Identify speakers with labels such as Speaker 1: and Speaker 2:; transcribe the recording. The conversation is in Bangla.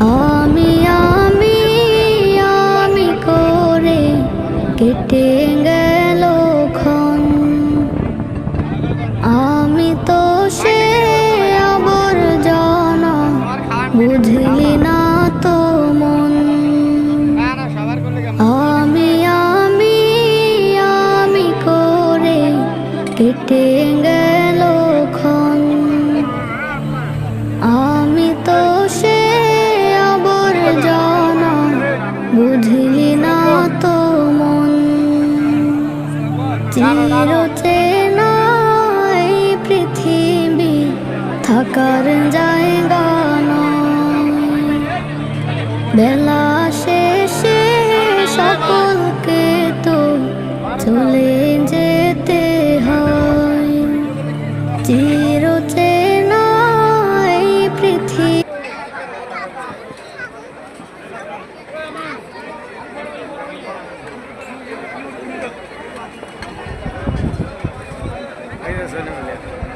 Speaker 1: আমি আমি আমি করে কেটে গেল ক্ষণ, আমি তো সে আবর্জনা, বুঝলি না তো মন। আমি আমি আমি করে কেটে গেল ক্ষণ, আমি তো সে আবর্জনা, বুঝলি না তো মন। চিরচেনা এই পৃথিবী থাকার জায়গা নয়, বেলা শেষে সকলকে তো চলে যেতে হয়। চিরচেনা এই পৃথিবী
Speaker 2: Ahí de suena,